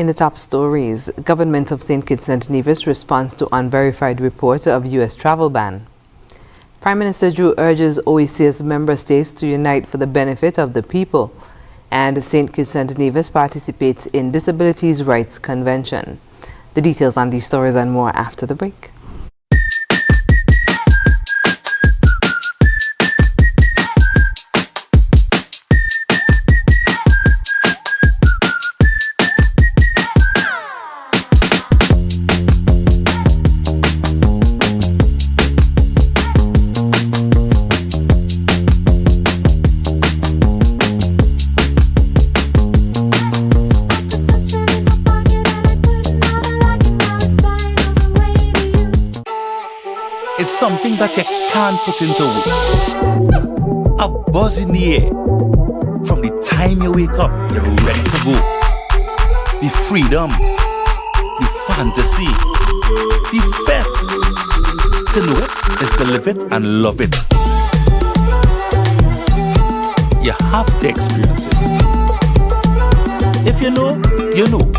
In the top stories, Government of St. Kitts and Nevis responds to unverified report of U.S. travel ban. Prime Minister Drew urges OECS member states to unite for the benefit of the people. And St. Kitts and Nevis participates in Disabilities Rights Convention. The details on these stories and more after the break. It's something that you can't put into words. A buzz in the air. From the time you wake up, you're ready to go. The freedom, the fantasy, the fete. To know it is to live it and love it. You have to experience it. If you know, you know.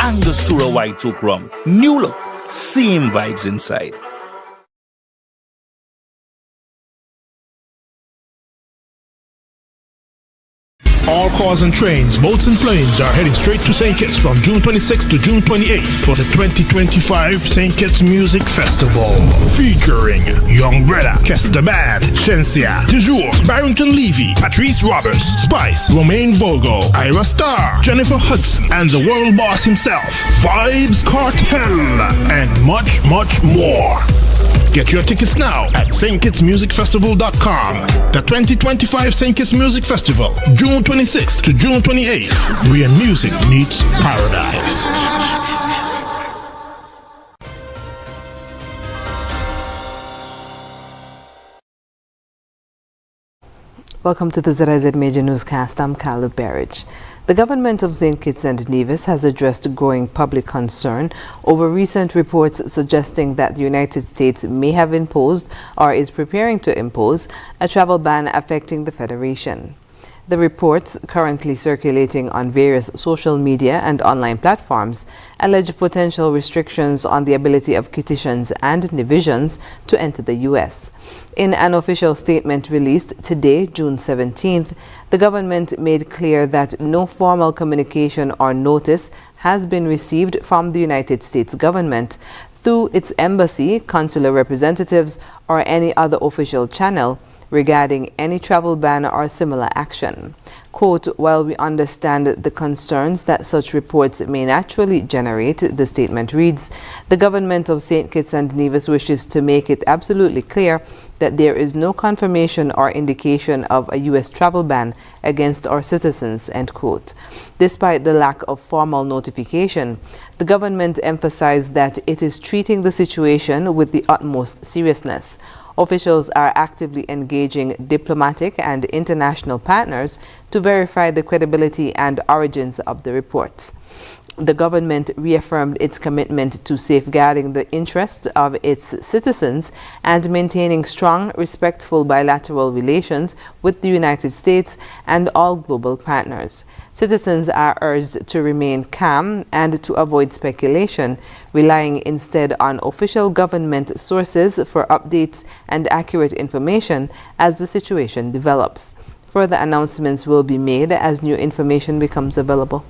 Angostura White Oak Rum. New look, same vibes inside. All cars and trains, boats and planes are heading straight to St. Kitts from June 26th to June 28th for the 2025 St. Kitts Music Festival. Featuring Young Brother, Kester Bad, Shensia, Toujours, Barrington Levy, Patrice Roberts, Spice, Romaine Vogo, Ira Star, Jennifer Hudson, and the world boss himself, Vibes Cartel, and much, much more. Get your tickets now at stkittsmusicfestival.com. The 2025 St. Kitts Music Festival, June 26th to June 28th, where music meets paradise. Welcome to the ZIZ Major Newscast. I'm Caleb Berridge. The government of St. Kitts and Nevis has addressed growing public concern over recent reports suggesting that the United States may have imposed or is preparing to impose a travel ban affecting the Federation. The reports, currently circulating on various social media and online platforms, allege potential restrictions on the ability of Kittitians and Nevisians to enter the U.S. In an official statement released today, June 17th, the government made clear that no formal communication or notice has been received from the United States government through its embassy, consular representatives, or any other official channel regarding any travel ban or similar action. Quote, while we understand the concerns that such reports may naturally generate, the statement reads, the government of St. Kitts and Nevis wishes to make it absolutely clear that there is no confirmation or indication of a U.S. travel ban against our citizens, end quote. Despite the lack of formal notification, the government emphasized that it is treating the situation with the utmost seriousness. Officials are actively engaging diplomatic and international partners to verify the credibility and origins of the reports. The government reaffirmed its commitment to safeguarding the interests of its citizens and maintaining strong, respectful bilateral relations with the United States and all global partners. Citizens are urged to remain calm and to avoid speculation, relying instead on official government sources for updates and accurate information as the situation develops. Further announcements will be made as new information becomes available.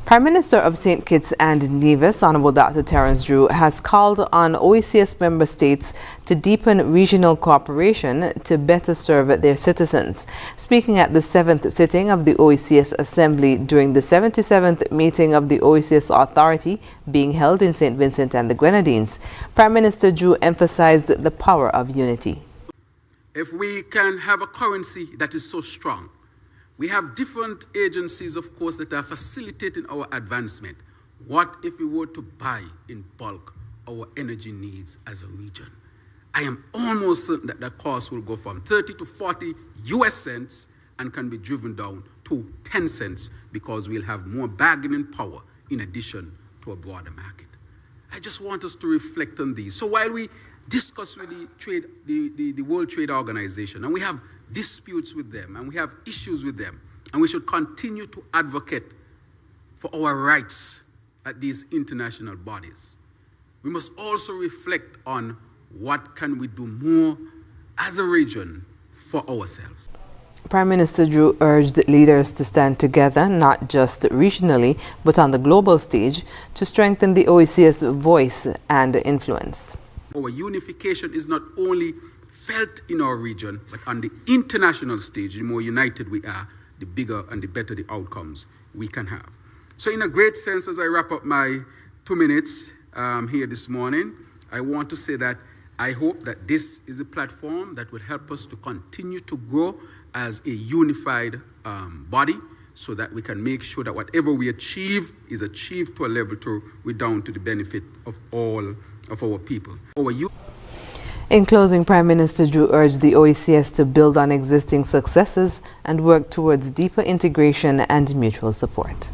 Prime Minister of St. Kitts and Nevis, Honorable Dr. Terence Drew, has called on OECS member states to deepen regional cooperation to better serve their citizens. Speaking at the 7th sitting of the OECS Assembly during the 77th meeting of the OECS Authority being held in St. Vincent and the Grenadines, Prime Minister Drew emphasized the power of unity. If we can have a currency that is so strong, we have different agencies, of course, that are facilitating our advancement. What if we were to buy in bulk our energy needs as a region? I am almost certain that the cost will go from 30 to 40 US cents and can be driven down to 10 cents because we'll have more bargaining power in addition to a broader market. I just want us to reflect on these. So while we discuss with the World Trade Organization, and we have disputes with them, and we have issues with them, and we should continue to advocate for our rights at these international bodies. We must also reflect on what can we do more as a region for ourselves. Prime Minister Drew urged leaders to stand together, not just regionally, but on the global stage, to strengthen the OECS voice and influence. Our unification is not only felt in our region, but on the international stage. The more united we are, the bigger and the better the outcomes we can have. So in a great sense, as I wrap up my 2 minutes here this morning, I want to say that I hope that this is a platform that will help us to continue to grow as a unified body, so that we can make sure that whatever we achieve is achieved to a level to redound to the benefit of all of our people. In closing, Prime Minister Drew urged the OECS to build on existing successes and work towards deeper integration and mutual support.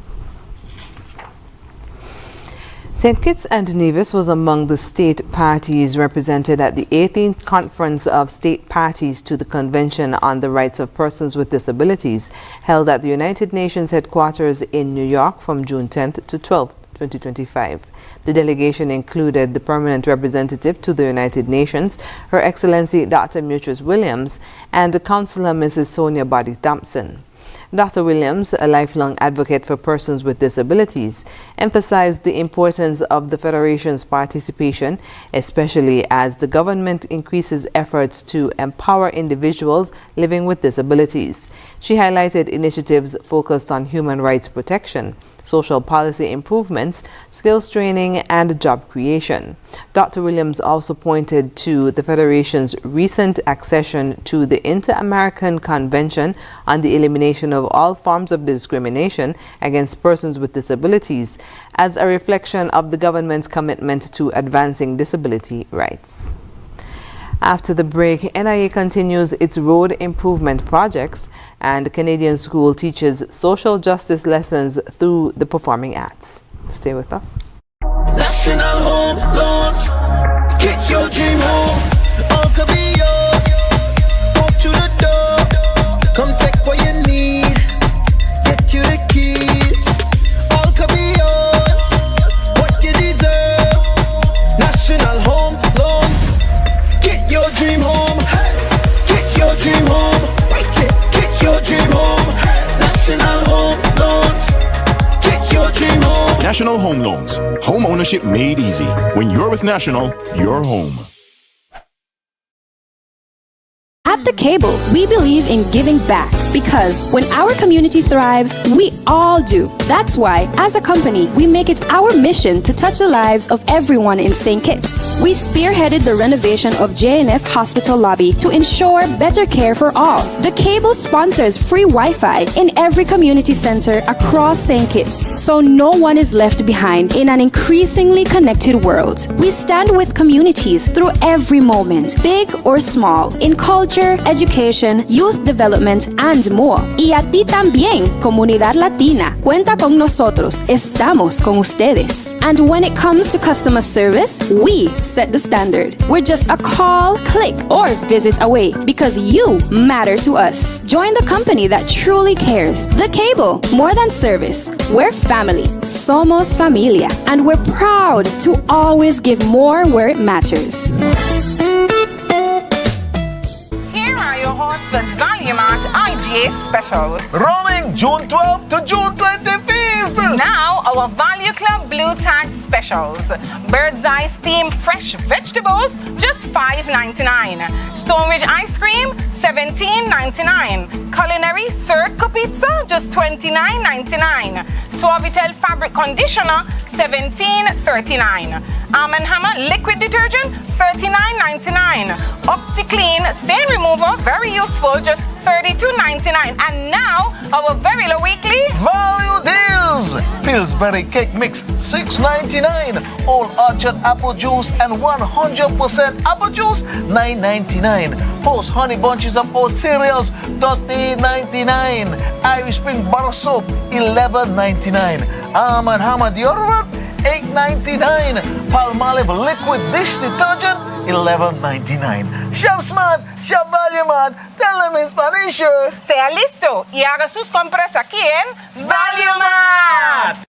St. Kitts and Nevis was among the state parties represented at the 18th Conference of State Parties to the Convention on the Rights of Persons with Disabilities, held at the United Nations headquarters in New York from June 10th to 12th, 2025. The delegation included the permanent representative to the United Nations, Her Excellency Dr. Mutris Williams, and Councillor Mrs. Sonia Body Thompson. Dr. Williams, a lifelong advocate for persons with disabilities, emphasized the importance of the Federation's participation, especially as the government increases efforts to empower individuals living with disabilities. She highlighted initiatives focused on human rights protection, social policy improvements, skills training, and job creation. Dr. Williams also pointed to the Federation's recent accession to the Inter-American Convention on the Elimination of All Forms of Discrimination Against Persons with Disabilities as a reflection of the government's commitment to advancing disability rights. After the break, NIA continues its road improvement projects, and Canadian School teaches social justice lessons through the performing arts. Stay with us. National Home Loans, get your dream home, all could be yours. Walk through the door, come take what you need, get you the keys, all could be yours, what you deserve. National Home Loans, get your dream home, get your dream home, right it, get your dream home. National Home Loans, get your dream home. National Home Loans. Home ownership made easy. When you're with National, you're home. At The Cable, we believe in giving back because when our community thrives, we all do. That's why, as a company, we make it our mission to touch the lives of everyone in St. Kitts. We spearheaded the renovation of JNF Hospital lobby to ensure better care for all. The Cable sponsors free Wi-Fi in every community center across St. Kitts, so no one is left behind in an increasingly connected world. We stand with communities through every moment, big or small, in culture, education, youth development, and more. Y a ti también, comunidad latina. Cuenta con nosotros. Estamos con ustedes. And when it comes to customer service, we set the standard. We're just a call, click, or visit away because you matter to us. Join the company that truly cares. The Cable, more than service. We're family. Somos familia. And we're proud to always give more where it matters. Horseman's Value Mart IGA special. Running June 12th to June 25th. Now our Value Club Blue Tag specials. Bird's Eye steamed fresh vegetables, just $5.99. Stonebridge ice cream, $17.99. Culinary Circle pizza, just $29.99. Suavitel fabric conditioner, $17.39. Arm & Hammer liquid detergent, $39.99. OxyClean stain remover, very useful, just $32.99. And now our very low weekly Value deals. Pillsbury cake mix, $6.99. Old Orchard apple juice and 100% apple juice, $9.99. Post honey bunches of oat cereals, $13.99. Irish Spring bar soap, $11.99. Arm & Hammer deodorant, $8.99. Palmolive liquid dish detergent, $11.99. Shop smart, shop value mart. Tell them in Spanish. sea listo y haga sus compras aquí en Value Mart.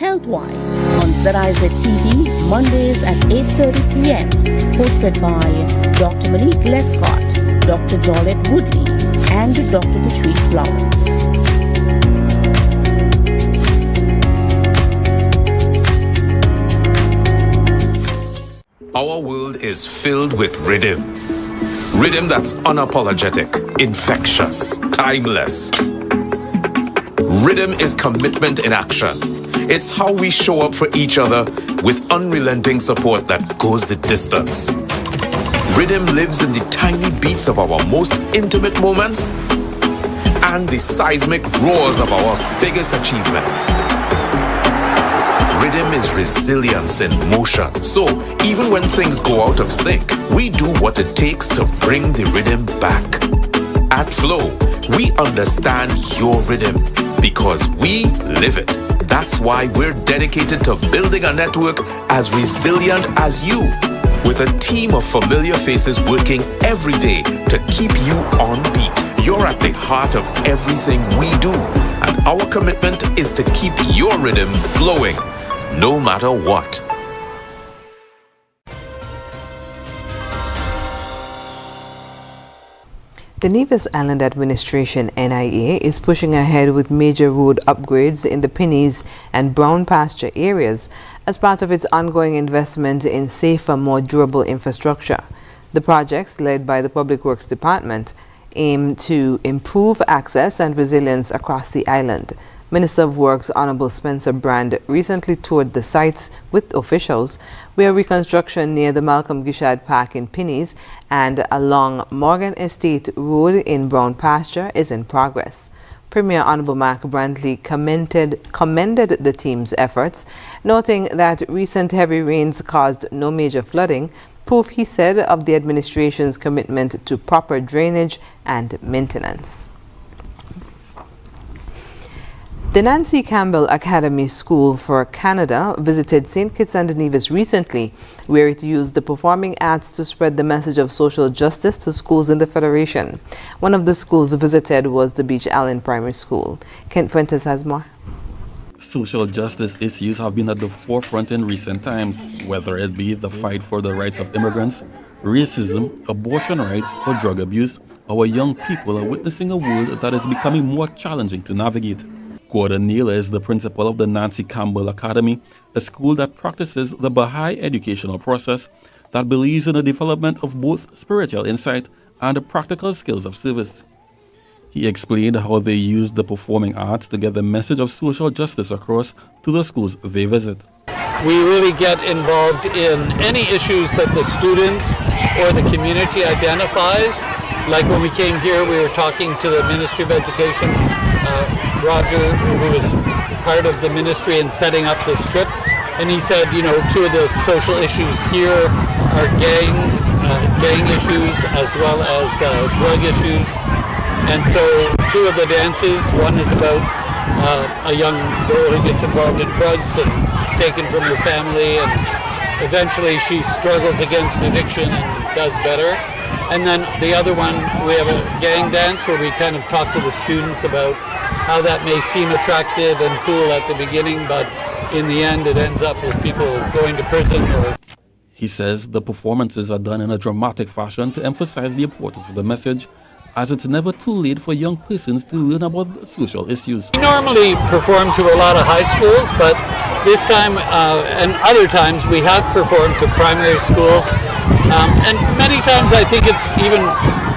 Healthwise on ZIZ TV, Mondays at 8:30 p.m. Hosted by Dr. Malik Lescott, Dr. Jolette Woodley, and Dr. Patrice Lawrence. Our world is filled with rhythm. Rhythm that's unapologetic, infectious, timeless. Rhythm is commitment in action. It's how we show up for each other with unrelenting support that goes the distance. Rhythm lives in the tiny beats of our most intimate moments and the seismic roars of our biggest achievements. Rhythm is resilience in motion. So even when things go out of sync, we do what it takes to bring the rhythm back. At Flow, we understand your rhythm because we live it. That's why we're dedicated to building a network as resilient as you, with a team of familiar faces working every day to keep you on beat. You're at the heart of everything we do, and our commitment is to keep your rhythm flowing, no matter what. The Nevis Island Administration NIA is pushing ahead with major road upgrades in the Pinnies and Brown Pasture areas as part of its ongoing investment in safer, more durable infrastructure. The projects, led by the Public Works Department, aim to improve access and resilience across the island. Minister of Works Honorable Spencer Brand recently toured the sites with officials, where reconstruction near the Malcolm Gishad Park in Pinnies and along Morgan Estate Road in Brown Pasture is in progress. Premier Honorable Mark Brantley commended the team's efforts, noting that recent heavy rains caused no major flooding, proof, he said, of the administration's commitment to proper drainage and maintenance. The Nancy Campbell Academy School for Canada visited St. Kitts and Nevis recently, where it used the performing arts to spread the message of social justice to schools in the Federation. One of the schools visited was the Beach Allen Primary School. Kent Fuentes has more. Social justice issues have been at the forefront in recent times, whether it be the fight for the rights of immigrants, racism, abortion rights, or drug abuse. Our young people are witnessing a world that is becoming more challenging to navigate. Gordon Neal is the principal of the Nancy Campbell Academy, a school that practices the Baha'i educational process that believes in the development of both spiritual insight and the practical skills of service. He explained how they use the performing arts to get the message of social justice across to the schools they visit. We really get involved in any issues that the students or the community identifies. Like when we came here, we were talking to the Ministry of Education, Roger, who was part of the ministry in setting up this trip, and he said, you know, two of the social issues here are gang issues as well as drug issues. And so two of the dances, one is about a young girl who gets involved in drugs and is taken from her family, and eventually she struggles against addiction and does better. And then the other one, we have a gang dance where we kind of talk to the students about how that may seem attractive and cool at the beginning, but in the end it ends up with people going to prison. He says the performances are done in a dramatic fashion to emphasize the importance of the message, as it's never too late for young persons to learn about social issues. We normally perform to a lot of high schools, but this time and other times we have performed to primary schools. And many times I think it's even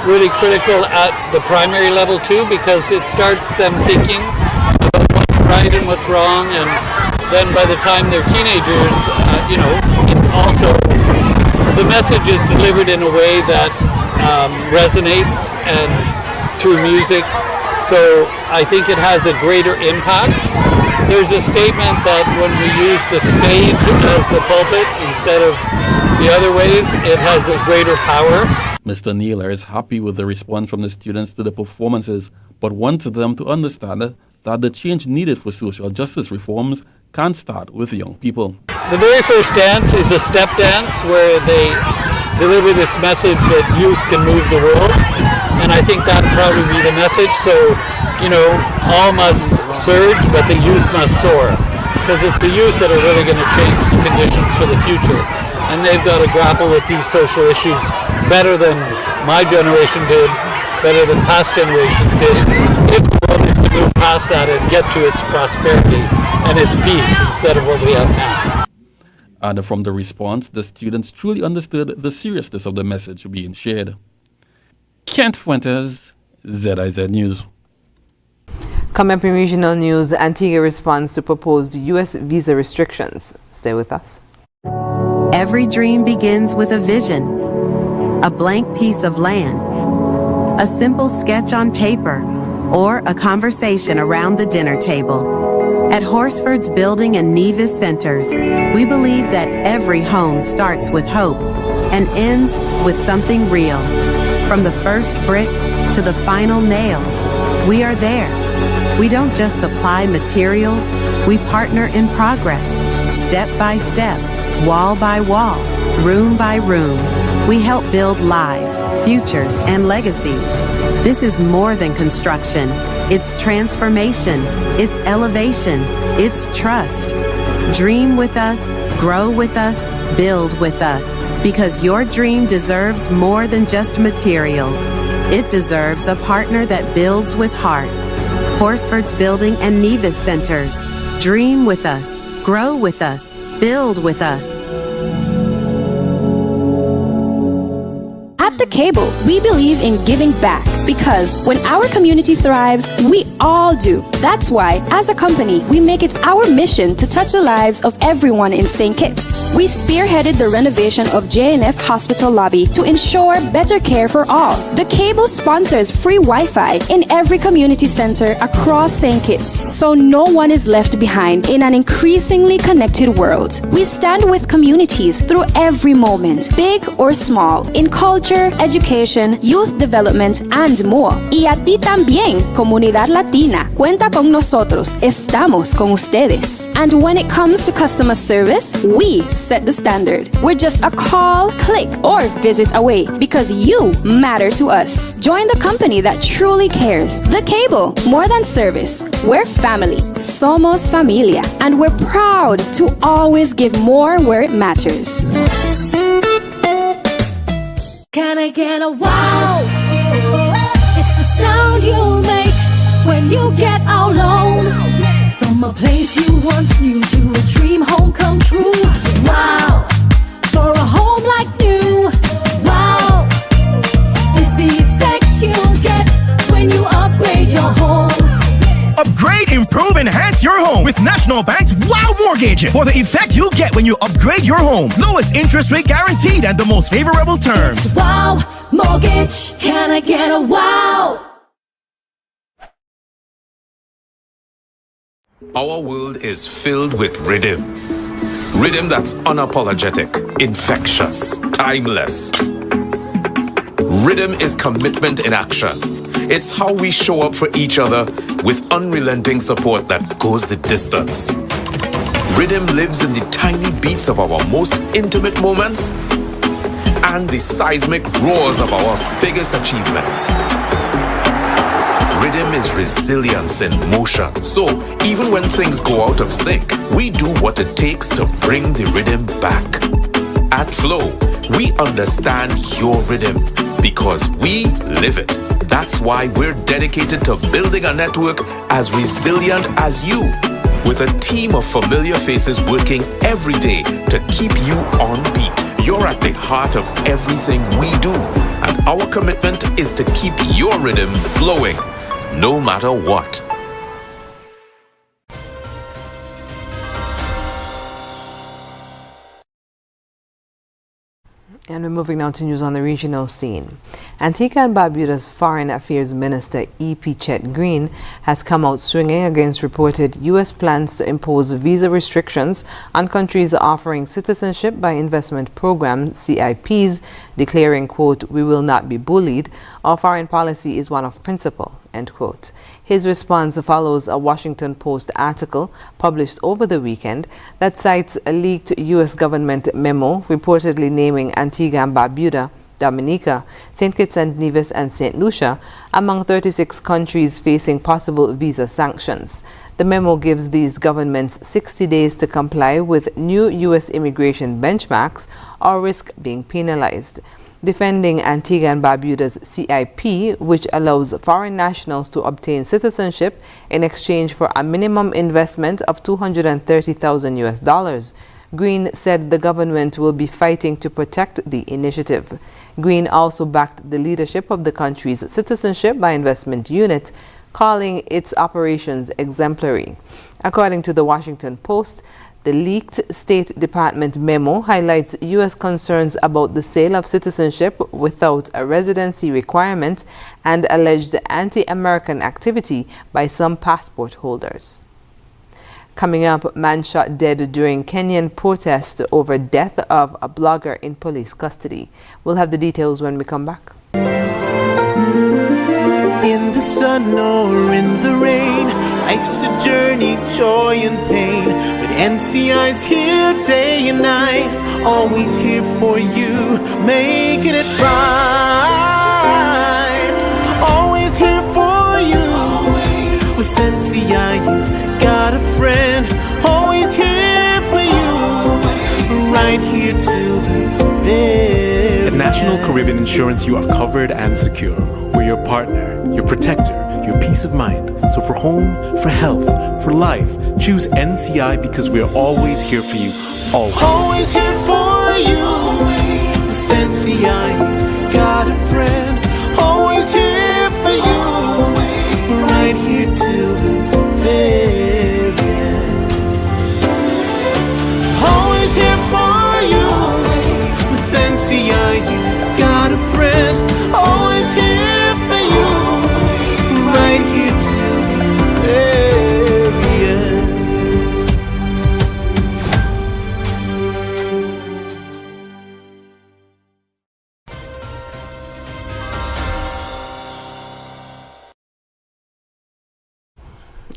really critical at the primary level too, because it starts them thinking about what's right and what's wrong, and then by the time they're teenagers, you know, it's also, the message is delivered in a way that resonates and through music, so I think it has a greater impact. There's a statement that when we use the stage as the pulpit instead of the other ways, it has a greater power. Mr. Nealer is happy with the response from the students to the performances, but wants them to understand that the change needed for social justice reforms can't start with young people. The very first dance is a step dance where they deliver this message that youth can move the world, and I think that would probably be the message. So, you know, all must surge, but the youth must soar. because it's the youth that are really going to change the conditions for the future. And they've got to grapple with these social issues better than my generation did, better than past generations did, if the world is to move past that and get to its prosperity and its peace instead of what we have now. And from the response, the students truly understood the seriousness of the message being shared. Kent Fuentes, ZIZ News. Coming up in regional news, Antigua responds to proposed U.S. visa restrictions. Stay with us. Every dream begins with a vision, a blank piece of land, a simple sketch on paper, or a conversation around the dinner table. At Horsford's Building and Nevis Centers, we believe that every home starts with hope and ends with something real. From the first brick to the final nail, we are there. We don't just supply materials, we partner in progress, step by step, wall by wall, room by room. We help build lives, futures, and legacies. This is more than construction. It's transformation. It's elevation. It's trust. Dream with us, grow with us, build with us, because your dream deserves more than just materials. It deserves a partner that builds with heart. Horsford's Building and Nevis Centers. Dream with us, grow with us, build with us. At The Cable, we believe in giving back because when our community thrives, we all do. That's why, as a company, we make it our mission to touch the lives of everyone in St. Kitts. We spearheaded the renovation of JNF Hospital lobby to ensure better care for all. The Cable sponsors free Wi-Fi in every community center across St. Kitts, so no one is left behind in an increasingly connected world. We stand with communities through every moment, big or small, in culture, education, youth development, and more. Y a ti también, comunidad latina. Cuenta con nosotros. Estamos con ustedes. And when it comes to customer service, we set the standard. We're just a call, click, or visit away because you matter to us. Join the company that truly cares. The Cable, more than service. We're family. Somos familia. And we're proud to always give more where it matters. Can I get a wow? It's the sound you'll make when you get out alone. From a place you once knew to a dream home come true. Wow, for a home like new. Wow, it's the effect you'll get when you upgrade your home. Upgrade, improve, enhance your home with National Bank's Wow Mortgage. For the effect you'll get when you upgrade your home. Lowest interest rate guaranteed and the most favorable terms. It's Wow Mortgage. Can I get a wow? Our world is filled with rhythm. Rhythm that's unapologetic, infectious, timeless. Rhythm is commitment in action. It's how we show up for each other with unrelenting support that goes the distance. Rhythm lives in the tiny beats of our most intimate moments and the seismic roars of our biggest achievements. Rhythm is resilience in motion. So even when things go out of sync, we do what it takes to bring the rhythm back. At Flow, we understand your rhythm because we live it. That's why we're dedicated to building a network as resilient as you, with a team of familiar faces working every day to keep you on beat. You're at the heart of everything we do, and our commitment is to keep your rhythm flowing, no matter what. And we're moving now to news on the regional scene. Antigua and Barbuda's Foreign Affairs Minister E.P. Chet Green has come out swinging against reported U.S. plans to impose visa restrictions on countries offering citizenship by investment program CIPs, declaring, quote, "We will not be bullied. Our foreign policy is one of principle," end quote. His response follows a Washington Post article published over the weekend that cites a leaked U.S. government memo reportedly naming Antigua and Barbuda Dominica, St. Kitts and Nevis, and St. Lucia among 36 countries facing possible visa sanctions. The memo gives these governments 60 days to comply with new U.S. immigration benchmarks or risk being penalized. Defending Antigua and Barbuda's CIP, which allows foreign nationals to obtain citizenship in exchange for a minimum investment of $230,000. Green said the government will be fighting to protect the initiative. Green also backed the leadership of the country's Citizenship by Investment Unit, calling its operations exemplary. According to the Washington Post, the leaked State Department memo highlights U.S. concerns about the sale of citizenship without a residency requirement and alleged anti-American activity by some passport holders. Coming up, man shot dead during Kenyan protest over death of a blogger in police custody. We'll have the details when we come back. In the sun or in the rain, life's a journey, joy and pain. But NCI's here day and night, always here for you, making it right. Always here for you. With NCI, you've got a friend, always here for you, right here till the very At National Caribbean Insurance, you are covered and secure. We're your partner, your protector, your peace of mind. So for home, for health, for life, choose NCI because we're always here for you. Always. Always here for you. With NCI, you've got a friend, always here for you, right here till the very end. Always here for you. With NCI, you've got a friend, always here for you, right here till the very end.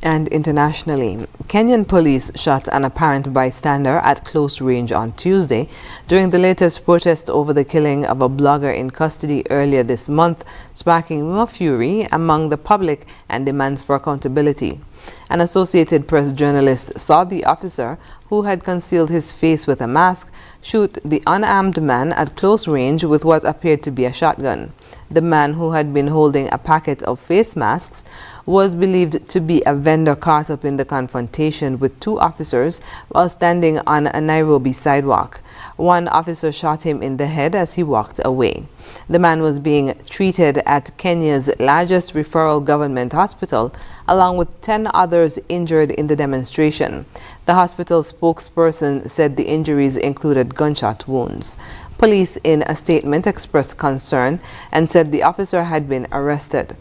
And internationally, Kenyan police shot an apparent bystander at close range on Tuesday during the latest protest over the killing of a blogger in custody earlier this month, sparking more fury among the public and demands for accountability. An Associated Press journalist saw the officer, who had concealed his face with a mask, shoot the unarmed man at close range with what appeared to be a shotgun. The man, who had been holding a packet of face masks, was believed to be a vendor caught up in the confrontation with two officers while standing on a Nairobi sidewalk. One officer shot him in the head as he walked away. The man was being treated at Kenya's largest referral government hospital, along with 10 others injured in the demonstration. The hospital spokesperson said the injuries included gunshot wounds. Police in a statement expressed concern and said the officer had been arrested.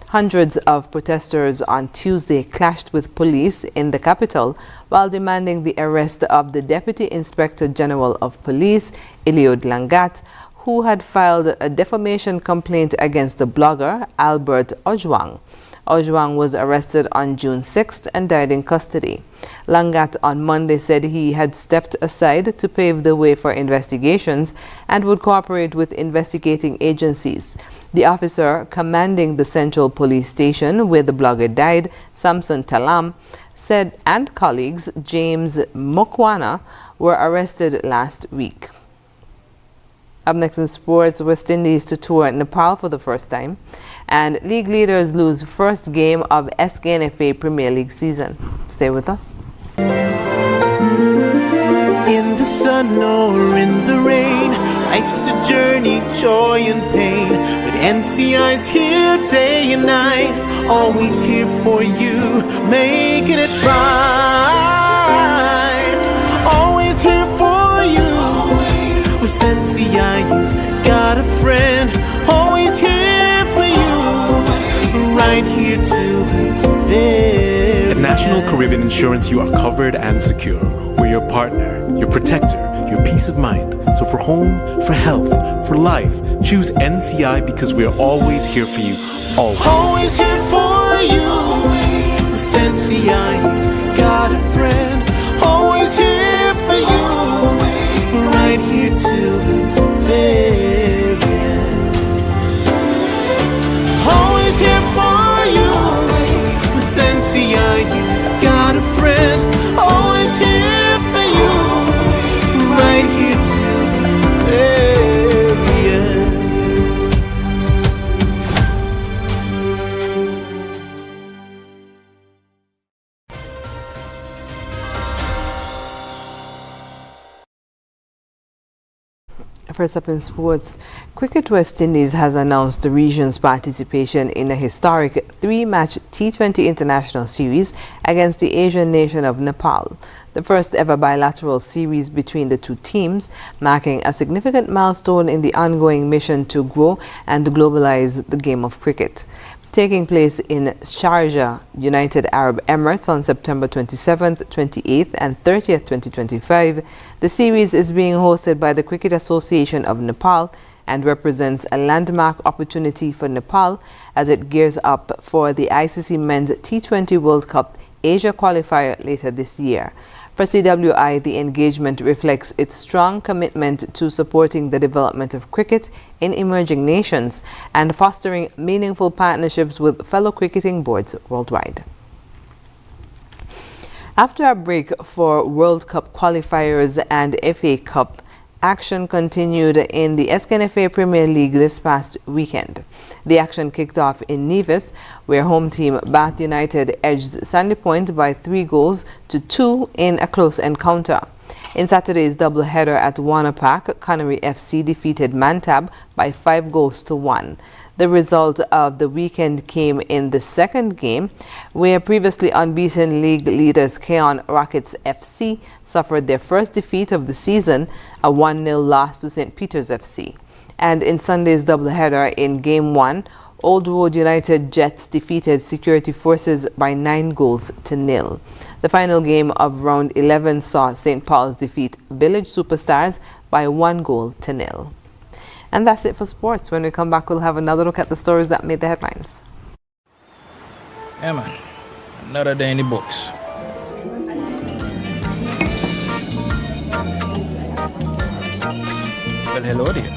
Hundreds of protesters on Tuesday clashed with police in the capital while demanding the arrest of the Deputy Inspector General of Police, Eliud Langat, who had filed a defamation complaint against the blogger, Albert Ojwang. Ojwang was arrested on June 6th and died in custody. Langat on Monday said he had stepped aside to pave the way for investigations and would cooperate with investigating agencies. The officer commanding the Central Police Station where the blogger died, Samson Talam, said, and colleagues James Mokwana were arrested last week. Up next in sports, West Indies to tour Nepal for the first time, and league leaders lose first game of SKNFA Premier League season. Stay with us. In the sun or in the rain, life's a journey, joy and pain. But NCI's here day and night, always here for you, making it right. Always here for you. With NCI, you've got a friend, always here for you, right here till the very At National Caribbean Insurance, you are covered and secure. We're your partner, your protector, your peace of mind. So for home, for health, for life, choose NCI because we're always here for you. Always. Always here for you. With NCI, you've got a friend, always here for you, right here till the very end. First up in sports, Cricket West Indies has announced the region's participation in a historic 3-match T20 international series against the Asian nation of Nepal, the first ever bilateral series between the two teams, marking a significant milestone in the ongoing mission to grow and globalize the game of cricket. Taking place in Sharjah, United Arab Emirates on September 27th, 28th and 30th, 2025, the series is being hosted by the Cricket Association of Nepal and represents a landmark opportunity for Nepal as it gears up for the ICC Men's T20 World Cup Asia qualifier later this year. For CWI, the engagement reflects its strong commitment to supporting the development of cricket in emerging nations and fostering meaningful partnerships with fellow cricketing boards worldwide. After a break for World Cup qualifiers and FA Cup, action continued in the SKNFA Premier League this past weekend. The action kicked off in Nevis, where home team Bath United edged Sandy Point by 3-2 in a close encounter. In Saturday's doubleheader at Warner Park, Connery FC defeated Mantab by 5-1. The result of the weekend came in the second game, where previously unbeaten league leaders Keon Rockets FC suffered their first defeat of the season, a 1-0 loss to St. Peter's FC. And in Sunday's doubleheader in Game 1, Old Road United Jets defeated Security Forces by 9-0. The final game of round 11 saw St. Paul's defeat Village Superstars by 1-0. And that's it for sports. When we come back, we'll have another look at the stories that made the headlines. Yeah, man. Another day in the books. Well, hello there.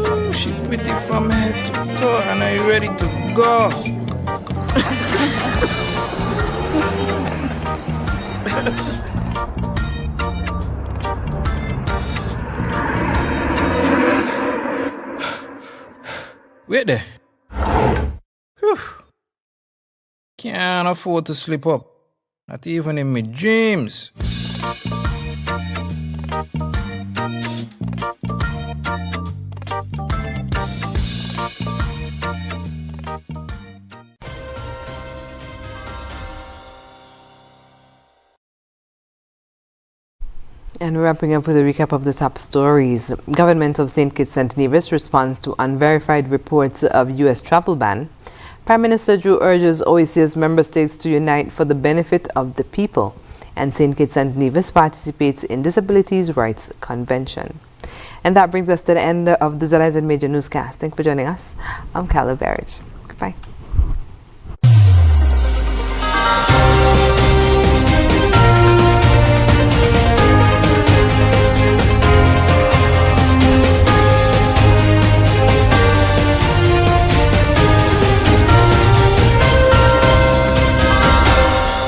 Ooh, she pretty from head to toe, and are you ready to go? Wait there. Whew. Can't afford to slip up. Not even in my dreams. And wrapping up with a recap of the top stories. Government of St. Kitts and Nevis responds to unverified reports of U.S. travel ban. Prime Minister Drew urges OECS member states to unite for the benefit of the people. And St. Kitts and Nevis participates in Disabilities Rights Convention. And that brings us to the end of the ZIZ Major Newscast. Thanks for joining us. I'm Caleb Barrage. Goodbye.